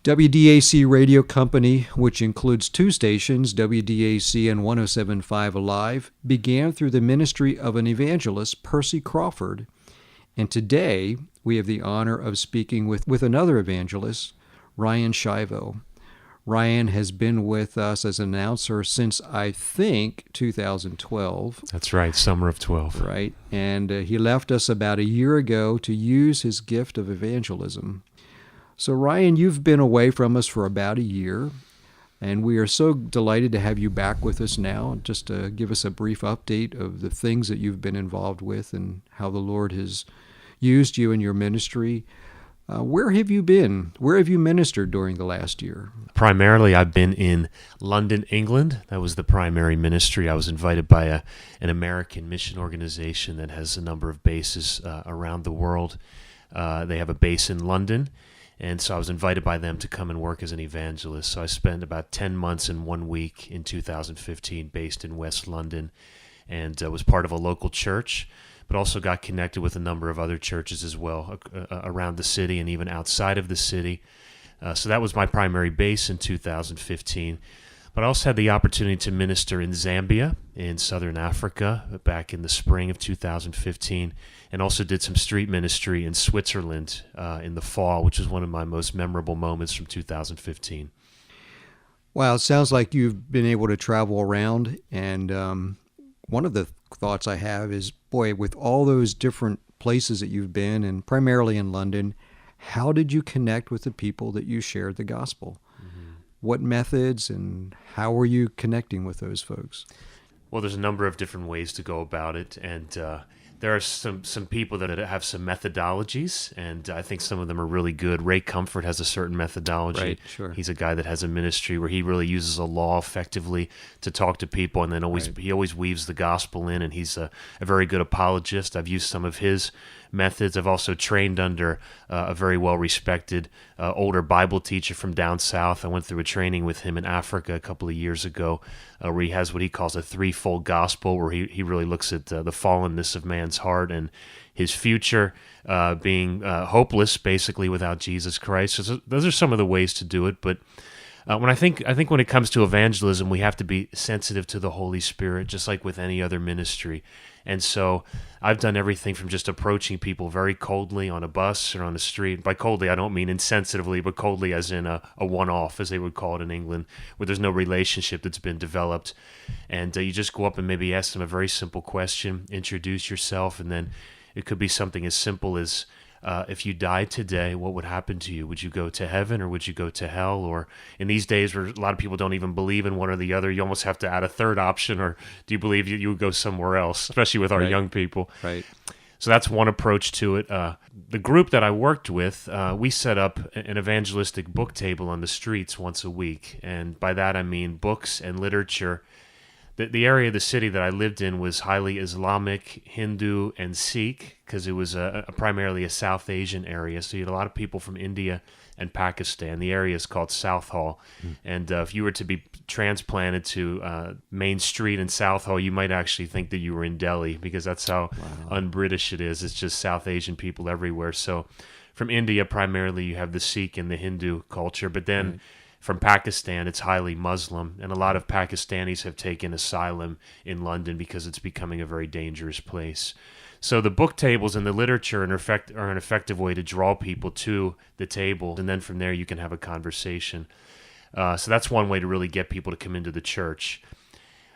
WDAC Radio Company, which includes two stations, WDAC and 107.5 Alive, began through the ministry of an evangelist, Percy Crawford. And today, we have the honor of speaking with another evangelist, Ryan Schiavo. Ryan has been with us as an announcer since, I think, 2012. That's right, summer of 12. Right, and he left us about a year ago to use his gift of evangelism. So, Ryan, you've been away from us for about a year, and we are so delighted to have you back with us now. Just to give us a brief update of the things that you've been involved with and how the Lord has used you in your ministry. Where have you been? Where have you ministered during the last year? Primarily, I've been in London, England. That was the primary ministry. I was invited by an American mission organization that has a number of bases around the world. They have a base in London, and so I was invited by them to come and work as an evangelist. So I spent about 10 months and 1 week in 2015 based in West London, and was part of a local church, but also got connected with a number of other churches as well around the city and even outside of the city. So that was my primary base in 2015. But I also had the opportunity to minister in Zambia, in southern Africa, back in the spring of 2015, and also did some street ministry in Switzerland in the fall, which was one of my most memorable moments from 2015. Wow, it sounds like you've been able to travel around, and one of the thoughts I have is, boy, with all those different places that you've been, and primarily in London, how did you connect with the people that you shared the gospel? Mm-hmm. What methods and how were you connecting with those folks? Well, there's a number of different ways to go about it, and there are some people that have some methodologies, and I think some of them are really good. Ray Comfort has a certain methodology. Right, sure. He's a guy that has a ministry where he really uses a law effectively to talk to people, and then he always weaves the gospel in, and he's a very good apologist. I've used some of his methods. I've also trained under a very well-respected older Bible teacher from down south. I went through a training with him in Africa a couple of years ago where he has what he calls a threefold gospel, where he really looks at the fallenness of man's heart and his future being hopeless, basically, without Jesus Christ. So those are some of the ways to do it, but I think when it comes to evangelism, we have to be sensitive to the Holy Spirit, just like with any other ministry. And so I've done everything from just approaching people very coldly on a bus or on the street. By coldly, I don't mean insensitively, but coldly as in a one-off, as they would call it in England, where there's no relationship that's been developed. And you just go up and maybe ask them a very simple question, introduce yourself, and then it could be something as simple as, if you died today, what would happen to you? Would you go to heaven or would you go to hell? Or in these days where a lot of people don't even believe in one or the other, you almost have to add a third option, or do you believe you would go somewhere else, especially with our young people? Right. So that's one approach to it. The group that I worked with, we set up an evangelistic book table on the streets once a week. And by that I mean books and literature. The area of the city that I lived in was highly Islamic, Hindu, and Sikh, because it was primarily a South Asian area. So you had a lot of people from India and Pakistan. The area is called Southall. And if you were to be transplanted to Main Street in Southall, you might actually think that you were in Delhi, because that's how un-British it is. It's just South Asian people everywhere. So from India, primarily, you have the Sikh and the Hindu culture. But then from Pakistan, it's highly Muslim, and a lot of Pakistanis have taken asylum in London because it's becoming a very dangerous place. So the book tables and the literature are an effective way to draw people to the table, and then from there you can have a conversation. So that's one way to really get people to come into the church.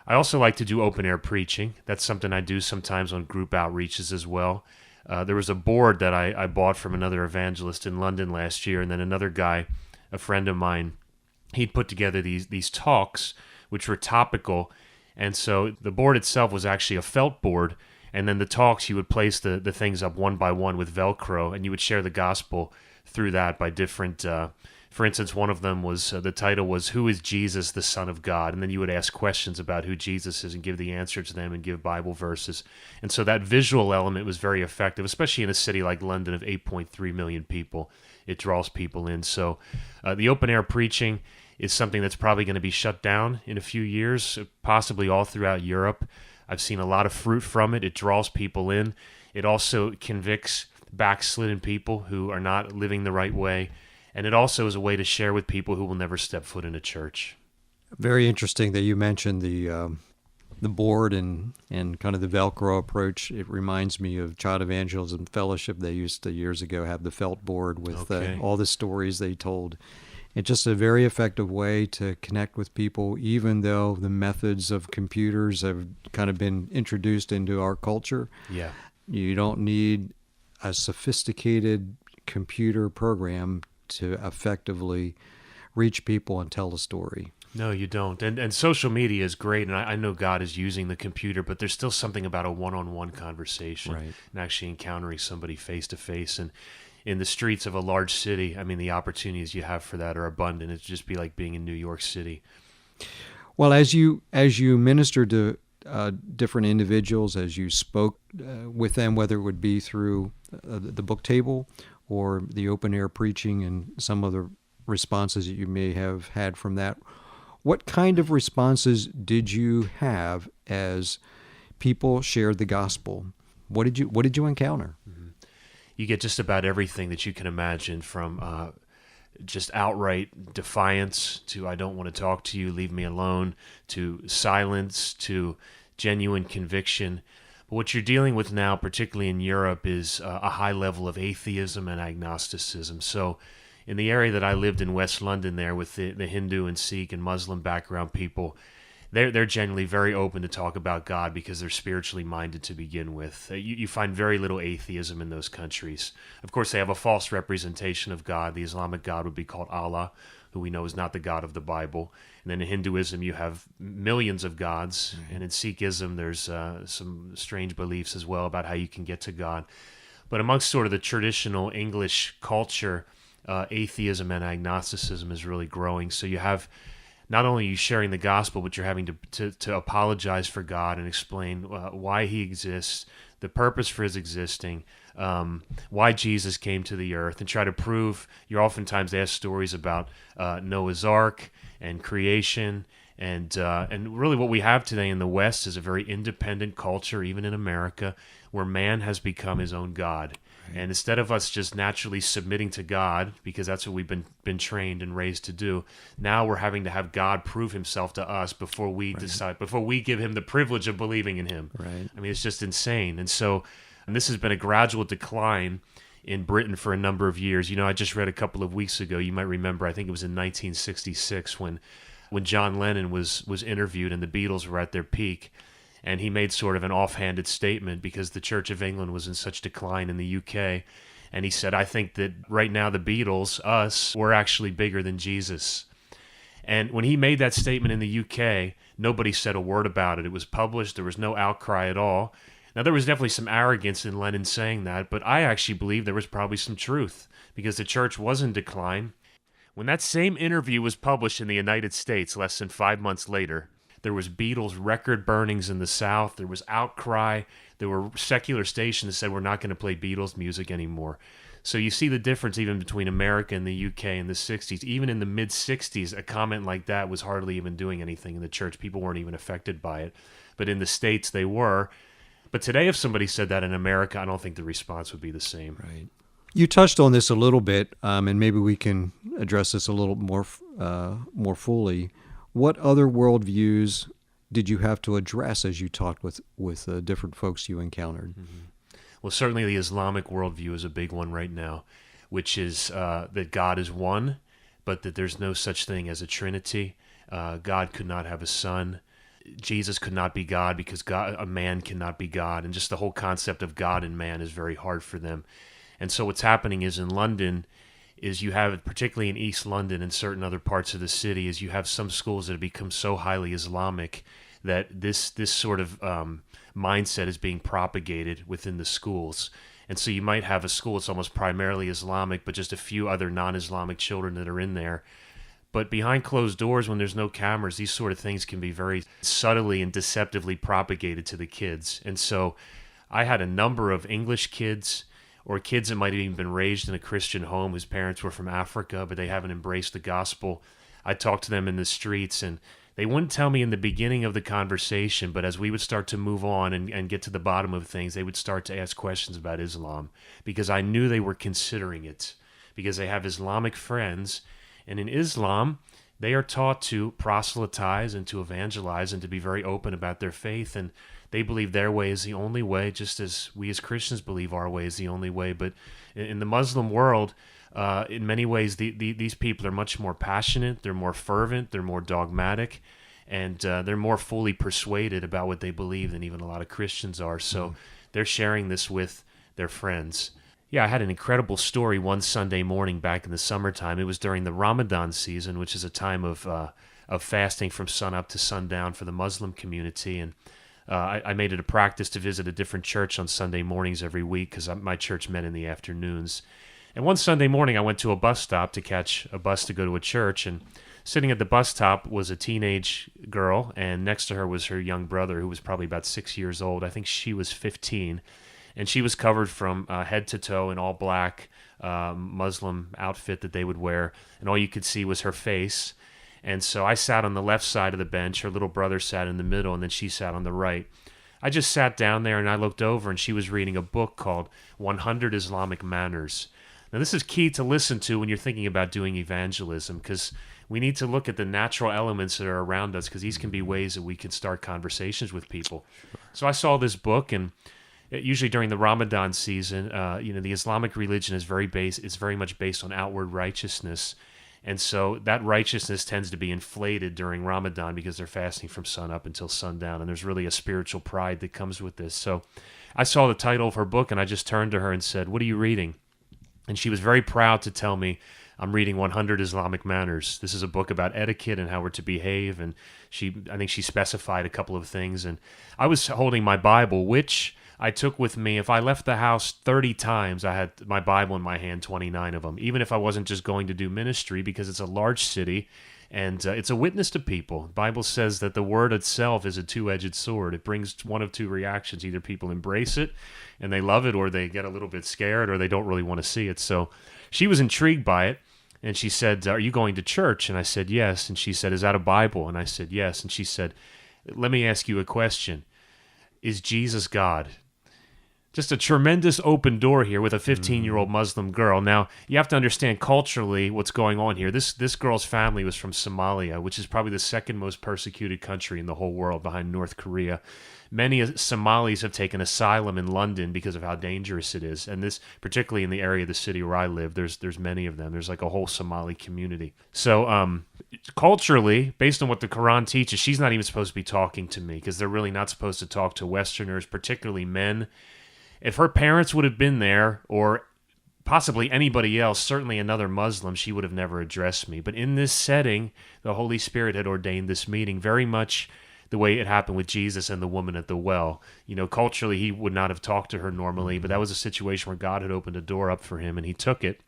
I also like to do open-air preaching. That's something I do sometimes on group outreaches as well. There was a board that I bought from another evangelist in London last year, and then another guy, a friend of mine, he'd put together these talks, which were topical. And so the board itself was actually a felt board. And then the talks, you would place the things up one by one with Velcro, and you would share the gospel through that by different, for instance, one of them was, the title was, "Who is Jesus, the Son of God?" And then you would ask questions about who Jesus is and give the answer to them and give Bible verses. And so that visual element was very effective, especially in a city like London of 8.3 million people. It draws people in. So the open-air preaching is something that's probably going to be shut down in a few years, possibly all throughout Europe. I've seen a lot of fruit from it. It draws people in. It also convicts backslidden people who are not living the right way. And it also is a way to share with people who will never step foot in a church. Very interesting that you mentioned the board and kind of the Velcro approach. It reminds me of Child Evangelism Fellowship. They used to years ago have the felt board with all the stories they told. It's just a very effective way to connect with people, even though the methods of computers have kind of been introduced into our culture. Yeah. You don't need a sophisticated computer program to effectively reach people and tell a story. No, you don't. And social media is great, and I know God is using the computer, but there's still something about a one-on-one conversation and actually encountering somebody face-to-face. And in the streets of a large city, I mean, the opportunities you have for that are abundant. It'd just be like being in New York City. Well, as you ministered to different individuals, as you spoke with them, whether it would be through the book table or the open-air preaching and some other responses that you may have had from that, what kind of responses did you have as people shared the gospel? What did you encounter? Mm-hmm. You get just about everything that you can imagine, from just outright defiance to "I don't want to talk to you, leave me alone," to silence, to genuine conviction. But what you're dealing with now, particularly in Europe, is a high level of atheism and agnosticism. So in the area that I lived in, West London, there with the Hindu and Sikh and Muslim background people, they're generally very open to talk about God because they're spiritually minded to begin with. You find very little atheism in those countries. Of course, they have a false representation of God. The Islamic God would be called Allah, who we know is not the God of the Bible. And then in Hinduism, you have millions of gods. Mm-hmm. And in Sikhism, there's some strange beliefs as well about how you can get to God. But amongst sort of the traditional English culture, atheism and agnosticism is really growing. So you have not only you sharing the gospel, but you're having to apologize for God and explain why he exists, the purpose for his existing, why Jesus came to the earth, and try to prove. You're oftentimes asked stories about Noah's Ark and creation, and really what we have today in the West is a very independent culture, even in America, where man has become his own God. And instead of us just naturally submitting to God, because that's what we've been trained and raised to do, now we're having to have God prove himself to us before we decide, before we give him the privilege of believing in him. Right. I mean, it's just insane. And this has been a gradual decline in Britain for a number of years. You know, I just read a couple of weeks ago, you might remember, I think it was in 1966 when John Lennon was interviewed and the Beatles were at their peak. And he made sort of an offhanded statement because the Church of England was in such decline in the UK. And he said, I think that right now the Beatles, us, we're actually bigger than Jesus. And when he made that statement in the UK, nobody said a word about it. It was published. There was no outcry at all. Now, there was definitely some arrogance in Lennon saying that, but I actually believe there was probably some truth because the church was in decline. When that same interview was published in the United States less than 5 months later, there was Beatles record burnings in the South. There was outcry. There were secular stations that said we're not going to play Beatles music anymore. So you see the difference even between America and the UK in the 60s. Even in the mid-60s, a comment like that was hardly even doing anything in the church. People weren't even affected by it. But in the States, they were. But today, if somebody said that in America, I don't think the response would be the same. Right. You touched on this a little bit, and maybe we can address this a little more fully. What other worldviews did you have to address as you talked with different folks you encountered? Mm-hmm. Well, certainly the Islamic worldview is a big one right now, which is that God is one, but that there's no such thing as a Trinity. God could not have a son. Jesus could not be God because a man cannot be God. And just the whole concept of God and man is very hard for them. And so what's happening is in London, is you have, particularly in East London and certain other parts of the city, is you have some schools that have become so highly Islamic that this sort of mindset is being propagated within the schools. And so you might have a school that's almost primarily Islamic, but just a few other non-Islamic children that are in there. But behind closed doors, when there's no cameras, these sort of things can be very subtly and deceptively propagated to the kids. And so I had a number of English kids or kids that might have even been raised in a Christian home whose parents were from Africa, but they haven't embraced the gospel. I talked to them in the streets, and they wouldn't tell me in the beginning of the conversation, but as we would start to move on and get to the bottom of things, they would start to ask questions about Islam, because I knew they were considering it. because they have Islamic friends. And in Islam, they are taught to proselytize and to evangelize and to be very open about their faith. And they believe their way is the only way, just as we as Christians believe our way is the only way. But in the Muslim world, in many ways, these people are much more passionate, they're more fervent, they're more dogmatic, and they're more fully persuaded about what they believe than even a lot of Christians are. So they're sharing this with their friends. Yeah, I had an incredible story one Sunday morning back in the summertime. It was during the Ramadan season, which is a time of fasting from sunup to sundown for the Muslim community. And I made it a practice to visit a different church on Sunday mornings every week because my church met in the afternoons. And one Sunday morning, I went to a bus stop to catch a bus to go to a church, and sitting at the bus stop was a teenage girl, and next to her was her young brother, who was probably about 6 years old. I think she was 15, and she was covered from head to toe in all black Muslim outfit that they would wear, and all you could see was her face. And so I sat on the left side of the bench, her little brother sat in the middle, and then she sat on the right. I just sat down there, and I looked over, and she was reading a book called 100 Islamic Manners. Now, this is key to listen to when you're thinking about doing evangelism, because we need to look at the natural elements that are around us, because these can be ways that we can start conversations with people. So I saw this book, and usually during the Ramadan season, the Islamic religion is it's very much based on outward righteousness. And so that righteousness tends to be inflated during Ramadan because they're fasting from sun up until sundown, and there's really a spiritual pride that comes with this. So I saw the title of her book, and I just turned to her and said, "What are you reading?" And she was very proud to tell me, "I'm reading 100 Islamic Manners. This is a book about etiquette and how we're to behave." And I think she specified a couple of things. And I was holding my Bible, which I took with me. If I left the house 30 times, I had my Bible in my hand, 29 of them, even if I wasn't just going to do ministry, because it's a large city and it's a witness to people. The Bible says that the word itself is a two-edged sword. It brings one of two reactions. Either people embrace it and they love it, or they get a little bit scared, or they don't really want to see it. So she was intrigued by it, and she said, "Are you going to church?" And I said, "Yes." And she said, "Is that a Bible?" And I said, "Yes." And she said, "Let me ask you a question. Is Jesus God?" Just a tremendous open door here with a 15-year-old Muslim girl. Now, you have to understand culturally what's going on here. This girl's family was from Somalia, which is probably the second most persecuted country in the whole world behind North Korea. Many Somalis have taken asylum in London because of how dangerous it is. And this, particularly in the area of the city where I live, there's many of them. There's like a whole Somali community. So culturally, based on what the Quran teaches, she's not even supposed to be talking to me, because they're really not supposed to talk to Westerners, particularly men. If her parents would have been there, or possibly anybody else, certainly another Muslim, she would have never addressed me. But in this setting, the Holy Spirit had ordained this meeting very much the way it happened with Jesus and the woman at the well. Culturally, he would not have talked to her normally, but that was a situation where God had opened a door up for him, and he took it.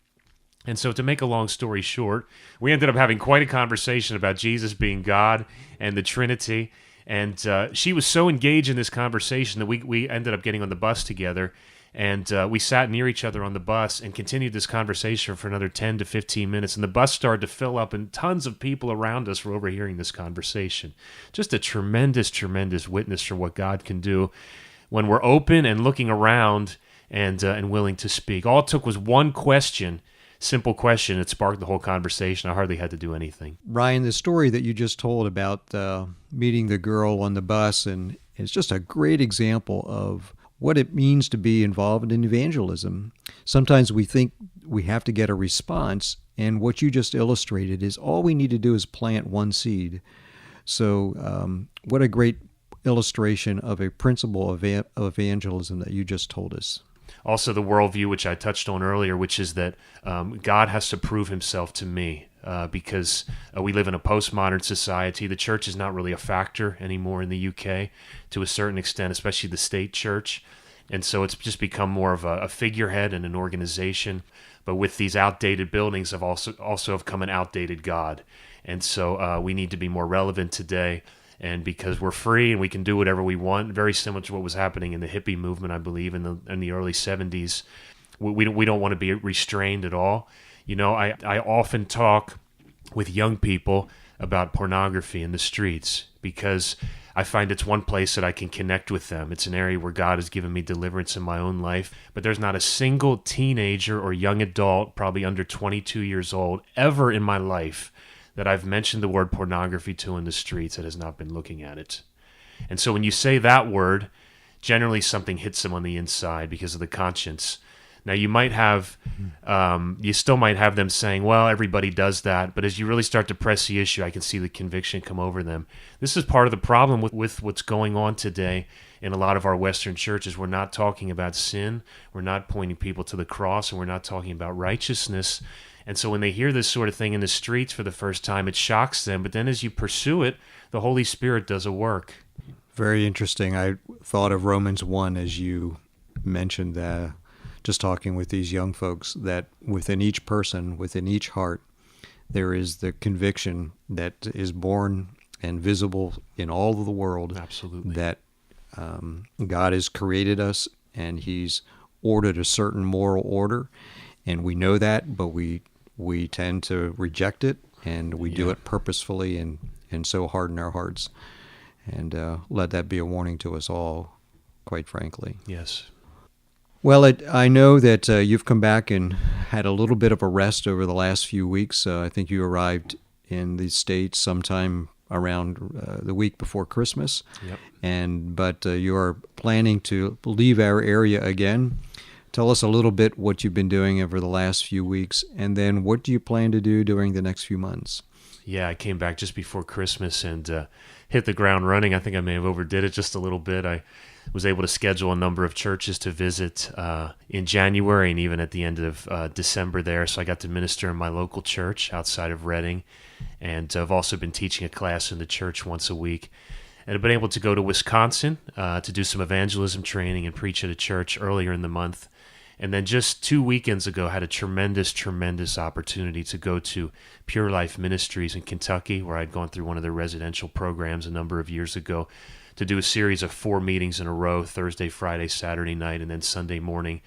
And so, to make a long story short, we ended up having quite a conversation about Jesus being God and the Trinity. And she was so engaged in this conversation that we ended up getting on the bus together, and we sat near each other on the bus and continued this conversation for another 10 to 15 minutes. And the bus started to fill up, and tons of people around us were overhearing this conversation. Just a tremendous, tremendous witness for what God can do when we're open and looking around and willing to speak. All it took was one question. Simple question. It sparked the whole conversation. I hardly had to do anything. Ryan, the story that you just told about meeting the girl on the bus, and it's just a great example of what it means to be involved in evangelism. Sometimes we think we have to get a response, and what you just illustrated is all we need to do is plant one seed. So what a great illustration of a principle of evangelism that you just told us. Also, the worldview, which I touched on earlier, which is that God has to prove himself to me because we live in a postmodern society. The church is not really a factor anymore in the UK to a certain extent, especially the state church. And so it's just become more of a figurehead and an organization. But with these outdated buildings have also have come an outdated God. And so we need to be more relevant today. And because we're free and we can do whatever we want, very similar to what was happening in the hippie movement, I believe, in the early 70s, we don't want to be restrained at all. I often talk with young people about pornography in the streets because I find it's one place that I can connect with them. It's an area where God has given me deliverance in my own life. But there's not a single teenager or young adult, probably under 22 years old, ever in my life that I've mentioned the word pornography to in the streets that has not been looking at it. And so when you say that word, generally something hits them on the inside because of the conscience. Now you might have, you still might have them saying, well, everybody does that. But as you really start to press the issue, I can see the conviction come over them. This is part of the problem with what's going on today in a lot of our Western churches. We're not talking about sin. We're not pointing people to the cross, and we're not talking about righteousness. And so when they hear this sort of thing in the streets for the first time, it shocks them. But then as you pursue it, the Holy Spirit does a work. Very interesting. I thought of Romans 1 as you mentioned that. Just talking with these young folks, that within each person, within each heart, there is the conviction that is born and visible in all of the world. Absolutely. That God has created us, and He's ordered a certain moral order, and we know that, but we tend to reject it, and we do it purposefully and so harden our hearts. And let that be a warning to us all, quite frankly. Yes. Well, I know that you've come back and had a little bit of a rest over the last few weeks. I think you arrived in the States sometime around the week before Christmas. Yep. But you are planning to leave our area again. Tell us a little bit what you've been doing over the last few weeks, and then what do you plan to do during the next few months? Yeah, I came back just before Christmas and hit the ground running. I think I may have overdid it just a little bit. I was able to schedule a number of churches to visit in January and even at the end of December there. So I got to minister in my local church outside of Reading. And I've also been teaching a class in the church once a week. And I've been able to go to Wisconsin to do some evangelism training and preach at a church earlier in the month. And then just 2 weekends ago, had a tremendous opportunity to go to Pure Life Ministries in Kentucky, where I'd gone through one of their residential programs a number of years ago, to do a series of 4 meetings in a row, Thursday, Friday, Saturday night, and then Sunday morning,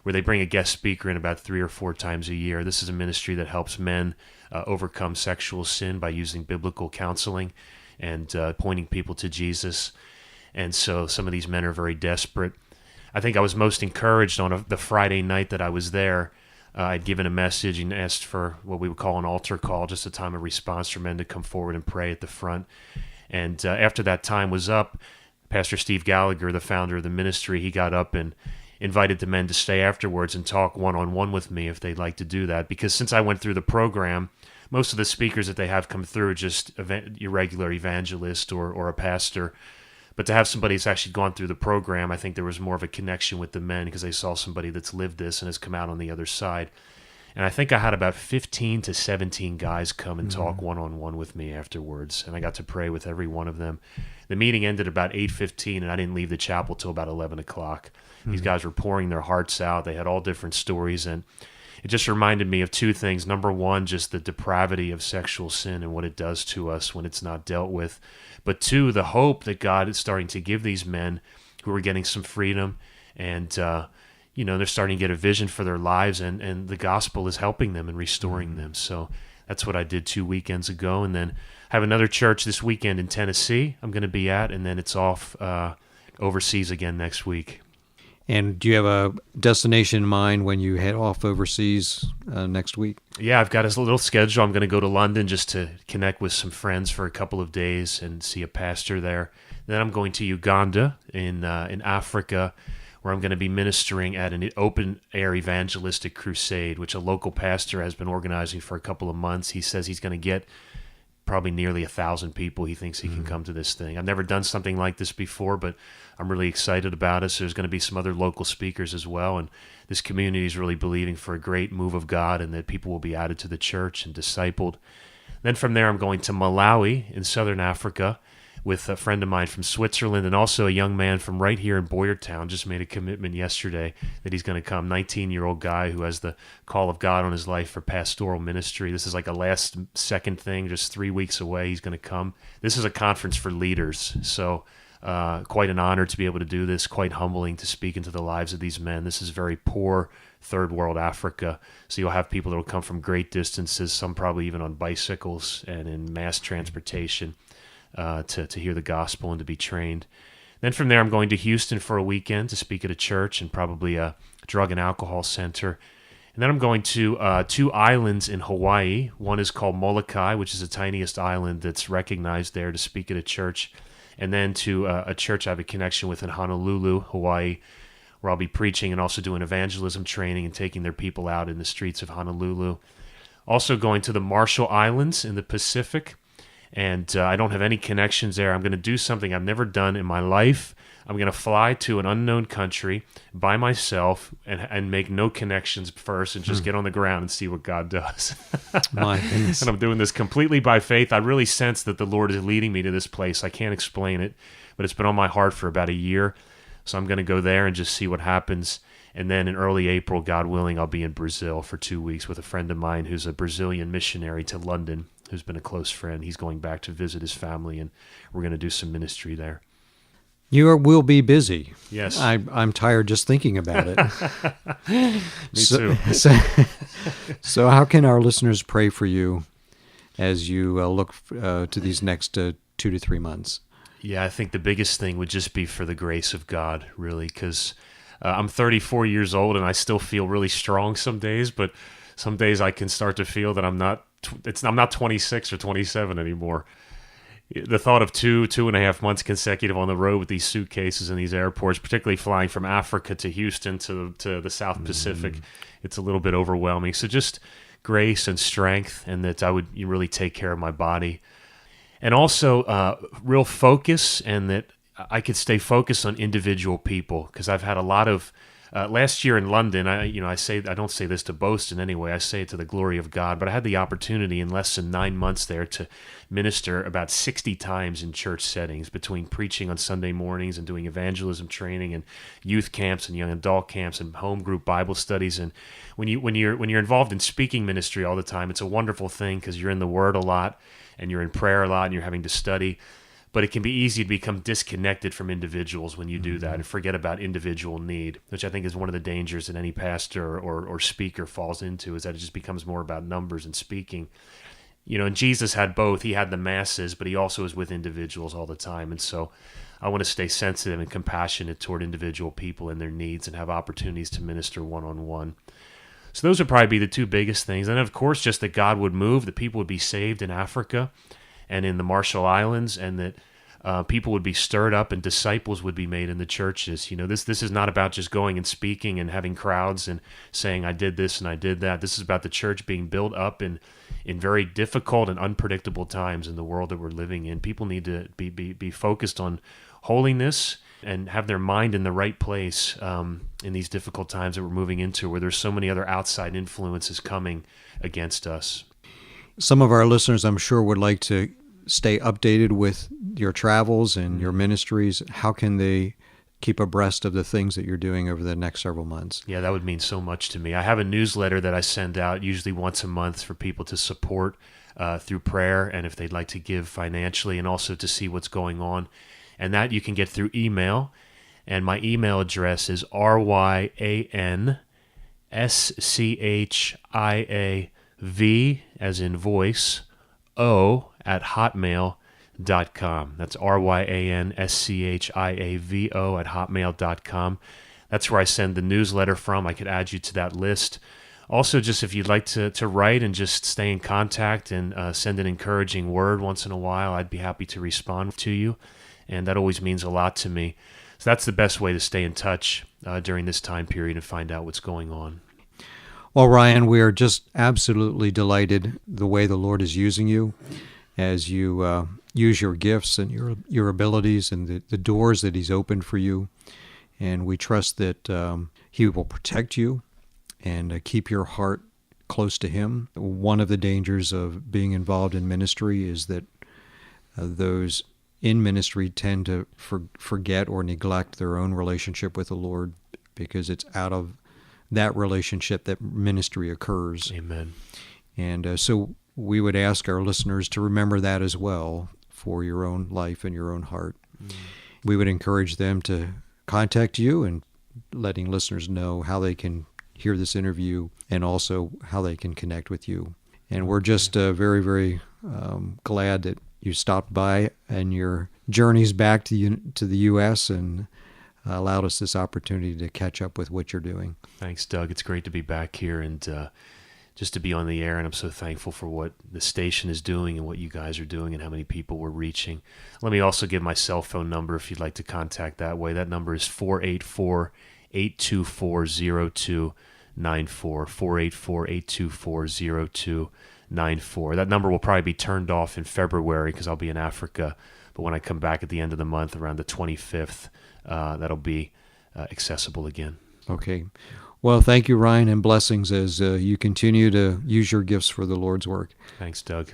where they bring a guest speaker in about 3 or 4 times a year. This is a ministry that helps men overcome sexual sin by using biblical counseling and pointing people to Jesus. And so some of these men are very desperate. I think I was most encouraged on the Friday night that I was there. I'd given a message and asked for what we would call an altar call, just a time of response for men to come forward and pray at the front. And after that time was up, Pastor Steve Gallagher, the founder of the ministry, he got up and invited the men to stay afterwards and talk one-on-one with me if they'd like to do that. Because since I went through the program, most of the speakers that they have come through are just your regular evangelist or a pastor. But to have somebody that's actually gone through the program, I think there was more of a connection with the men because they saw somebody that's lived this and has come out on the other side. And I think I had about 15 to 17 guys come and talk one-on-one with me afterwards, and I got to pray with every one of them. The meeting ended about 8:15, and I didn't leave the chapel till about 11 o'clock. These guys were pouring their hearts out. They had all different stories, and it just reminded me of 2 things. Number one, just the depravity of sexual sin and what it does to us when it's not dealt with. But 2, the hope that God is starting to give these men who are getting some freedom and, they're starting to get a vision for their lives and the gospel is helping them and restoring them. So that's what I did 2 weekends ago. And then I have another church this weekend in Tennessee I'm going to be at, and then it's off overseas again next week. And do you have a destination in mind when you head off overseas next week? Yeah, I've got a little schedule. I'm going to go to London just to connect with some friends for a couple of days and see a pastor there. Then I'm going to Uganda in Africa, where I'm going to be ministering at an open-air evangelistic crusade, which a local pastor has been organizing for a couple of months. He says he's going to get probably nearly 1,000 people. He thinks he can come to this thing. I've never done something like this before, but I'm really excited about it. So there's going to be some other local speakers as well, and this community is really believing for a great move of God and that people will be added to the church and discipled. Then from there, I'm going to Malawi in southern Africa with a friend of mine from Switzerland, and also a young man from right here in Boyertown just made a commitment yesterday that he's going to come, 19-year-old guy who has the call of God on his life for pastoral ministry. This is like a last-second thing, just 3 weeks away. He's going to come. This is a conference for leaders, so quite an honor to be able to do this, quite humbling to speak into the lives of these men. This is very poor third world Africa, so you'll have people that will come from great distances, some probably even on bicycles and in mass transportation. to hear the gospel and to be trained. Then from there, I'm going to Houston for a weekend to speak at a church and probably a drug and alcohol center. And then I'm going to 2 islands in Hawaii. One is called Molokai, which is the tiniest island that's recognized there, to speak at a church. And then to a church I have a connection with in Honolulu, Hawaii, where I'll be preaching and also doing evangelism training and taking their people out in the streets of Honolulu. Also going to the Marshall Islands in the Pacific. And I don't have any connections there. I'm going to do something I've never done in my life. I'm going to fly to an unknown country by myself and make no connections first and just get on the ground and see what God does. My goodness. And I'm doing this completely by faith. I really sense that the Lord is leading me to this place. I can't explain it, but it's been on my heart for about a year. So I'm going to go there and just see what happens. And then in early April, God willing, I'll be in Brazil for 2 weeks with a friend of mine who's a Brazilian missionary to London, who's been a close friend. He's going back to visit his family, and we're going to do some ministry there. Will be busy. Yes. I'm tired just thinking about it. Me too. So how can our listeners pray for you as you look to these next 2 to 3 months? Yeah, I think the biggest thing would just be for the grace of God, really, because I'm 34 years old and I still feel really strong some days, but some days I can start to feel that I'm not 26 or 27 anymore. The thought of 2.5 months consecutive on the road with these suitcases in these airports, particularly flying from Africa to Houston to the South Pacific, it's a little bit overwhelming. So just grace and strength, and that I would really take care of my body. And also real focus, and that I could stay focused on individual people, because I've had a lot of last year in London. I don't say this to boast in any way. I say it to the glory of God. But I had the opportunity in less than 9 months there to minister about 60 times in church settings, between preaching on Sunday mornings and doing evangelism training and youth camps and young adult camps and home group Bible studies. And when you're involved in speaking ministry all the time, it's a wonderful thing, because you're in the Word a lot and you're in prayer a lot and you're having to study. But it can be easy to become disconnected from individuals when you do that and forget about individual need, which I think is one of the dangers that any pastor or speaker falls into, is that it just becomes more about numbers and speaking. And Jesus had both. He had the masses, but he also was with individuals all the time. And so I want to stay sensitive and compassionate toward individual people and their needs, and have opportunities to minister one-on-one. So those would probably be the 2 biggest things. And of course, just that God would move, that people would be saved in Africa and in the Marshall Islands, and that people would be stirred up and disciples would be made in the churches. This is not about just going and speaking and having crowds and saying, I did this and I did that. This is about the church being built up in very difficult and unpredictable times in the world that we're living in. People need to be focused on holiness and have their mind in the right place in these difficult times that we're moving into, where there's so many other outside influences coming against us. Some of our listeners, I'm sure, would like to stay updated with your travels and your ministries. How can they keep abreast of the things that you're doing over the next several months? Yeah, that would mean so much to me. I have a newsletter that I send out usually once a month for people to support through prayer, and if they'd like to give financially, and also to see what's going on. And that you can get through email. And my email address is RYANSCHIAV, as in voice, O, at hotmail.com. That's RYANSCHIAVO at hotmail.com. That's where I send the newsletter from. I could add you to that list. Also, just if you'd like to write and just stay in contact and send an encouraging word once in a while, I'd be happy to respond to you. And that always means a lot to me. So that's the best way to stay in touch during this time period and find out what's going on. Well, Ryan, we are just absolutely delighted the way the Lord is using you as you use your gifts and your abilities and the doors that He's opened for you. And we trust that He will protect you and keep your heart close to Him. One of the dangers of being involved in ministry is that those in ministry tend to forget or neglect their own relationship with the Lord, because it's out of that relationship that ministry occurs. Amen. And so we would ask our listeners to remember that as well for your own life and your own heart. We would encourage them to contact you and letting listeners know how they can hear this interview and also how they can connect with you. And we're just very, very glad that you stopped by and your journeys back to the U.S. and allowed us this opportunity to catch up with what you're doing. Thanks, Doug. It's great to be back here and just to be on the air, and I'm so thankful for what the station is doing and what you guys are doing and how many people we're reaching. Let me also give my cell phone number if you'd like to contact that way. That number is 484-824-0294, 484-824-0294. That number will probably be turned off in February because I'll be in Africa, but when I come back at the end of the month, around the 25th, that'll be accessible again. Okay. Well, thank you, Ryan, and blessings as you continue to use your gifts for the Lord's work. Thanks, Doug.